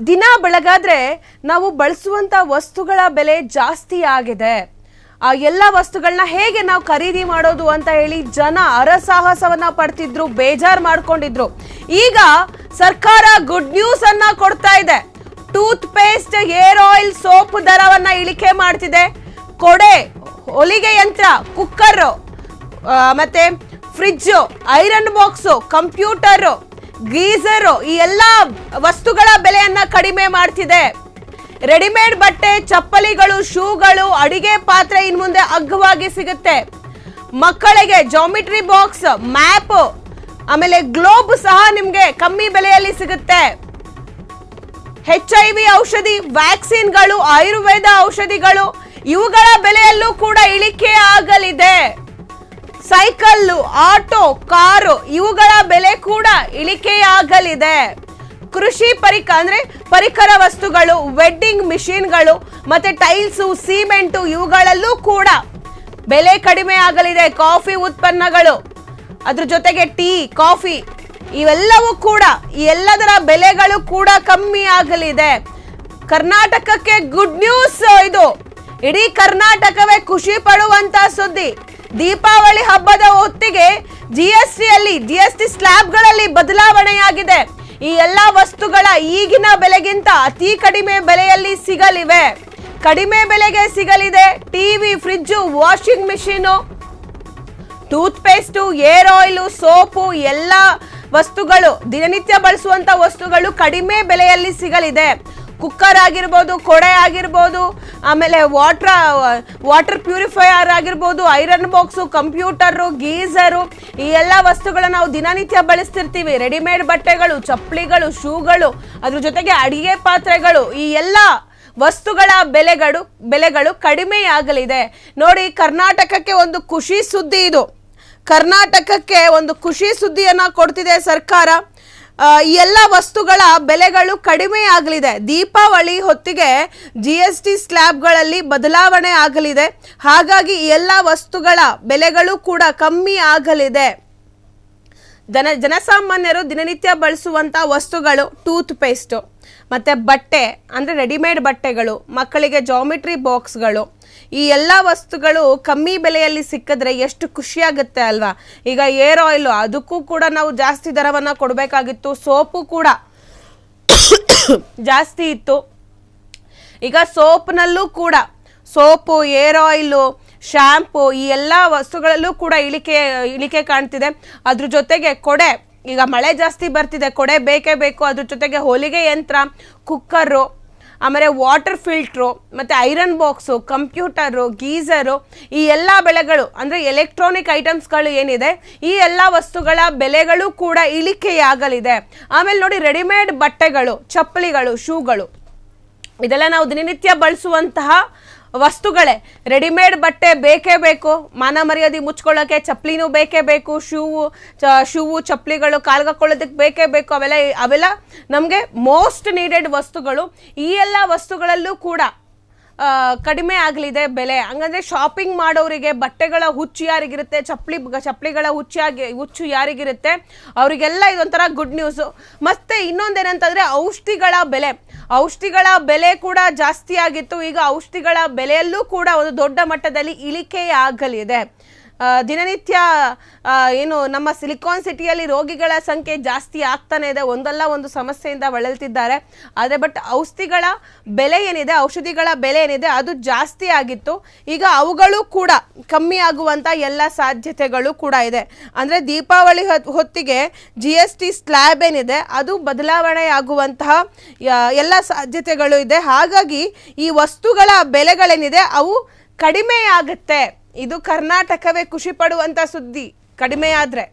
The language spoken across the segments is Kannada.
ದಿನ ಬೆಳಗಾದ್ರೆ ನಾವು ಬಳಸುವಂತ ವಸ್ತುಗಳ ಬೆಲೆ ಜಾಸ್ತಿ ಆಗಿದೆ. ಆ ಎಲ್ಲ ವಸ್ತುಗಳನ್ನ ಹೇಗೆ ನಾವು ಖರೀದಿ ಮಾಡೋದು ಅಂತ ಹೇಳಿ ಜನ ಹರಸಾಹಸವನ್ನ ಪಡ್ತಿದ್ರು, ಬೇಜಾರ್ ಮಾಡ್ಕೊಂಡಿದ್ರು. ಈಗ ಸರ್ಕಾರ ಗುಡ್ ನ್ಯೂಸ್ ಅನ್ನ ಕೊಡ್ತಾ ಇದೆ. Tooth paste, hair oil, soap ದರವನ್ನ ಇಳಿಕೆ ಮಾಡ್ತಿದೆ. ಕೊಡೆ, ಹೊಲಿಗೆ ಯಂತ್ರ, ಕುಕ್ಕರ್, ಮತ್ತೆ fridge, iron box, computer, geyser, ಈ ಎಲ್ಲ ವಸ್ತುಗಳ ಬೆಲೆಯನ್ನ ಕಡಿಮೆ ಮಾಡ್ತಿದೆ. ರೆಡಿಮೇಡ್ ಬಟ್ಟೆ, ಚಪ್ಪಲಿಗಳು, ಶೂಗಳು, ಅಡಿಗೆ ಪಾತ್ರೆ ಇನ್ ಮುಂದೆ ಅಗ್ಗವಾಗಿ ಸಿಗುತ್ತೆ. ಮಕ್ಕಳಿಗೆ ಜಾಮಿಟ್ರಿ ಬಾಕ್ಸ್, ಮ್ಯಾಪ್, ಆಮೇಲೆ ಗ್ಲೋಬ್ ಸಹ ನಿಮ್ಗೆ ಕಮ್ಮಿ ಬೆಲೆಯಲ್ಲಿ ಸಿಗುತ್ತೆ. HIV ಔಷಧಿ, ವ್ಯಾಕ್ಸಿನ್ಗಳು, ಆಯುರ್ವೇದ ಔಷಧಿಗಳು, ಇವುಗಳ ಬೆಲೆಯಲ್ಲೂ ಕೂಡ ಇಳಿಕೆ ಆಗಲಿದೆ. ಸೈಕಲ್, ಆಟೋ, ಕಾರು, ಇವುಗಳ ಬೆಲೆ ಕೂಡ ಇಳಿಕೆಯಾಗಲಿದೆ. ಕೃಷಿ ಪರಿಕರ ವಸ್ತುಗಳು, ವೆಡ್ಡಿಂಗ್ ಮಿಷಿನ್ಗಳು, ಮತ್ತೆ ಟೈಲ್ಸು, ಸಿಮೆಂಟು, ಇವುಗಳಲ್ಲೂ ಕೂಡ ಬೆಲೆ ಕಡಿಮೆ ಆಗಲಿದೆ. ಕಾಫಿ ಉತ್ಪನ್ನಗಳು, ಅದ್ರ ಜೊತೆಗೆ ಟೀ, ಕಾಫಿ, ಇವೆಲ್ಲವೂ ಕೂಡ, ಈ ಎಲ್ಲದರ ಬೆಲೆಗಳು ಕೂಡ ಕಮ್ಮಿ ಆಗಲಿದೆ. ಕರ್ನಾಟಕಕ್ಕೆ ಗುಡ್ ನ್ಯೂಸ್ ಇದು. ಇಡೀ ಕರ್ನಾಟಕವೇ ಖುಷಿ ಪಡುವಂತ ಸುದ್ದಿ. ದೀಪಾವಳಿ ಹಬ್ಬದ ಹೊತ್ತಿಗೆ ಜಿಎಸ್ಟಿ ಸ್ಲ್ಯಾಬ್ಗಳಲ್ಲಿ ಬದಲಾವಣೆಯಾಗಿದೆ. ಈ ಎಲ್ಲಾ ವಸ್ತುಗಳ ಈಗಿನ ಬೆಲೆಗಿಂತ ಅತಿ ಕಡಿಮೆ ಬೆಲೆಯಲ್ಲಿ ಸಿಗಲಿವೆ. ಕಡಿಮೆ ಬೆಲೆಗೆ ಸಿಗಲಿದೆ. TV, fridge, washing machine, tooth paste, hair oil, soap, ಎಲ್ಲ ವಸ್ತುಗಳು, ದಿನನಿತ್ಯ ಬಳಸುವಂತ ವಸ್ತುಗಳು ಕಡಿಮೆ ಬೆಲೆಯಲ್ಲಿ ಸಿಗಲಿದೆ. ಕುಕ್ಕರ್ ಆಗಿರ್ಬೋದು, ಕೊಡೆ ಆಗಿರ್ಬೋದು, ಆಮೇಲೆ ವಾಟರ್ ಪ್ಯೂರಿಫೈಯರ್ ಆಗಿರ್ಬೋದು, ಐರನ್ ಬಾಕ್ಸು, ಕಂಪ್ಯೂಟರು, ಗೀಸರು, ಈ ಎಲ್ಲ ವಸ್ತುಗಳನ್ನ ನಾವು ದಿನನಿತ್ಯ ಬಳಸ್ತಿರ್ತೀವಿ. ರೆಡಿಮೇಡ್ ಬಟ್ಟೆಗಳು, ಚಪ್ಪಲಿಗಳು, ಶೂಗಳು, ಅದ್ರ ಜೊತೆಗೆ ಅಡಿಗೆ ಪಾತ್ರೆಗಳು, ಈ ಎಲ್ಲ ವಸ್ತುಗಳ ಬೆಲೆಗಳು ಕಡಿಮೆಯಾಗಲಿದೆ. ನೋಡಿ, ಕರ್ನಾಟಕಕ್ಕೆ ಒಂದು ಖುಷಿ ಸುದ್ದಿ ಇದು. ಕರ್ನಾಟಕಕ್ಕೆ ಒಂದು ಖುಷಿ ಸುದ್ದಿಯನ್ನ ಕೊಡ್ತಿದೆ ಸರ್ಕಾರ. ಈ ಎಲ್ಲ ವಸ್ತುಗಳ ಬೆಲೆಗಳು ಕಡಿಮೆ ಆಗಲಿದೆ. ದೀಪಾವಳಿ ಹೊತ್ತಿಗೆ GST ಸ್ಲ್ಯಾಬ್ಗಳಲ್ಲಿ ಬದಲಾವಣೆ ಆಗಲಿದೆ. ಹಾಗಾಗಿ ಈ ಎಲ್ಲ ವಸ್ತುಗಳ ಬೆಲೆಗಳು ಕೂಡ ಕಮ್ಮಿ ಆಗಲಿದೆ. ಜನಸಾಮಾನ್ಯರು ದಿನನಿತ್ಯ ಬಳಸುವಂತ ವಸ್ತುಗಳು, ಟೂತ್ ಪೇಸ್ಟ್, ಮತ್ತೆ ಬಟ್ಟೆ ಅಂದ್ರೆ ರೆಡಿಮೇಡ್ ಬಟ್ಟೆಗಳು, ಮಕ್ಕಳಿಗೆ ಜಾಮಿಟ್ರಿ ಬಾಕ್ಸ್ಗಳು, ಈ ಎಲ್ಲ ವಸ್ತುಗಳು ಕಮ್ಮಿ ಬೆಲೆಯಲ್ಲಿ ಸಿಕ್ಕಿದ್ರೆ ಎಷ್ಟು ಖುಷಿಯಾಗುತ್ತೆ ಅಲ್ವಾ. ಈಗ ಹೇರ್ ಆಯಿಲ್, ಅದಕ್ಕೂ ಕೂಡ ನಾವು ಜಾಸ್ತಿ ದರವನ್ನ ಕೊಡಬೇಕಾಗಿತ್ತು. ಸೋಪು ಕೂಡ ಜಾಸ್ತಿ ಇತ್ತು. ಈಗ ಸೋಪ್ನಲ್ಲೂ ಕೂಡ, ಸೋಪು, ಹೇರ್ ಆಯಿಲು, ಶಾಂಪು, ಈ ಎಲ್ಲ ವಸ್ತುಗಳಲ್ಲೂ ಕೂಡ ಇಳಿಕೆ ಕಾಣ್ತಿದೆ. ಅದ್ರ ಜೊತೆಗೆ ಕೊಡೆ, ಈಗ ಮಳೆ ಜಾಸ್ತಿ ಬರ್ತಿದೆ, ಕೊಡೆ ಬೇಕೇ ಬೇಕು. ಅದ್ರ ಜೊತೆಗೆ ಹೊಲಿಗೆ ಯಂತ್ರ, ಕುಕ್ಕರು, ಆಮೇಲೆ ವಾಟರ್ ಫಿಲ್ಟ್ರು, ಮತ್ತು ಐರನ್ ಬಾಕ್ಸು, ಕಂಪ್ಯೂಟರು, ಗೀಸರು, ಈ ಎಲ್ಲ ಬೆಲೆಗಳು ಅಂದರೆ ಎಲೆಕ್ಟ್ರಾನಿಕ್ ಐಟಮ್ಸ್ಗಳು ಏನಿದೆ, ಈ ಎಲ್ಲ ವಸ್ತುಗಳ ಬೆಲೆಗಳು ಕೂಡ ಇಳಿಕೆಯಾಗಲಿದೆ. ಆಮೇಲೆ ನೋಡಿ, ರೆಡಿಮೇಡ್ ಬಟ್ಟೆಗಳು, ಚಪ್ಪಲಿಗಳು, ಶೂಗಳು, ಇದೆಲ್ಲ ನಾವು ದಿನನಿತ್ಯ ಬಳಸುವಂತಹ ವಸ್ತುಗಳೇ. ರೆಡಿಮೇಡ್ ಬಟ್ಟೆ ಬೇಕೇ ಬೇಕು. ಮಾನ ಮರ್ಯಾದೆ ಮುಚ್ಕೊಳ್ಳೋಕೆ ಚಪ್ಪಲಿನೂ ಬೇಕೇ ಬೇಕು. ಶೂವು, ಚಪ್ಪಲಿಗಳು, ಕಾಲ್ಗಾಕೊಳ್ಳೋದಕ್ಕೆ ಬೇಕೇ ಬೇಕು. ಅವೆಲ್ಲ ನಮಗೆ ಮೋಸ್ಟ್ ನೀಡೆಡ್ ವಸ್ತುಗಳು. ಈ ಎಲ್ಲ ವಸ್ತುಗಳಲ್ಲೂ ಕೂಡ ಕಡಿಮೆ ಆಗಲಿದೆ ಬೆಲೆ. ಹಂಗಂದ್ರೆ ಶಾಪಿಂಗ್ ಮಾಡೋರಿಗೆ ಬಟ್ಟೆಗಳ ಹುಚ್ಚು ಯಾರಿಗಿರುತ್ತೆ, ಚಪ್ಪಲಿಗಳ ಹುಚ್ಚು ಯಾರಿಗಿರುತ್ತೆ, ಅವರಿಗೆಲ್ಲ ಇದೊಂಥರ ಗುಡ್ ನ್ಯೂಸು. ಮತ್ತೆ ಇನ್ನೊಂದೇನಂತಂದ್ರೆ ಔಷಧಿಗಳ ಬೆಲೆ ಕೂಡ ಜಾಸ್ತಿ ಆಗಿತ್ತು. ಈಗ ಔಷಧಿಗಳ ಬೆಲೆಯಲ್ಲೂ ಕೂಡ ಒಂದು ದೊಡ್ಡ ಮಟ್ಟದಲ್ಲಿ ಇಳಿಕೆಯಾಗಲಿದೆ. ದಿನನಿತ್ಯ ಏನು ನಮ್ಮ ಸಿಲಿಕಾನ್ ಸಿಟಿಯಲ್ಲಿ ರೋಗಿಗಳ ಸಂಖ್ಯೆ ಜಾಸ್ತಿ ಆಗ್ತಾನೆ ಇದೆ. ಒಂದಲ್ಲ ಒಂದು ಸಮಸ್ಯೆಯಿಂದ ಬಳಲ್ತಿದ್ದಾರೆ. ಆದರೆ ಔಷಧಿಗಳ ಬೆಲೆ ಏನಿದೆ ಅದು ಜಾಸ್ತಿ ಆಗಿತ್ತು. ಈಗ ಅವುಗಳು ಕೂಡ ಕಮ್ಮಿ ಆಗುವಂಥ ಎಲ್ಲ ಸಾಧ್ಯತೆಗಳು ಕೂಡ ಇದೆ. ಅಂದರೆ ದೀಪಾವಳಿ ಹೊತ್ತಿಗೆ GST ಸ್ಲ್ಯಾಬ್ ಏನಿದೆ ಅದು ಬದಲಾವಣೆ ಆಗುವಂತಹ ಎಲ್ಲ ಸಾಧ್ಯತೆಗಳು ಇದೆ. ಹಾಗಾಗಿ ಈ ವಸ್ತುಗಳ ಬೆಲೆಗಳೇನಿದೆ ಅವು ಕಡಿಮೆ ಆಗುತ್ತೆ. ಇದು ಕರ್ನಾಟಕವೇ ಖುಷಿ ಪಡುವಂತ ಸುದ್ದಿ ಕಡಿಮೆ ಆದ್ರೆ.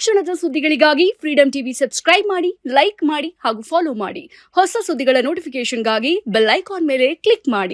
ಕ್ಷಣದ ಸುದ್ದಿಗಳಿಗಾಗಿ ಫ್ರೀಡಂ ಟಿವಿ ಸಬ್ಸ್ಕ್ರೈಬ್ ಮಾಡಿ, ಲೈಕ್ ಮಾಡಿ ಹಾಗೂ ಫಾಲೋ ಮಾಡಿ. ಹೊಸ ಸುದ್ದಿಗಳ ನೋಟಿಫಿಕೇಶನ್ಗಾಗಿ ಬೆಲ್ ಐಕಾನ್ ಮೇಲೆ ಕ್ಲಿಕ್ ಮಾಡಿ.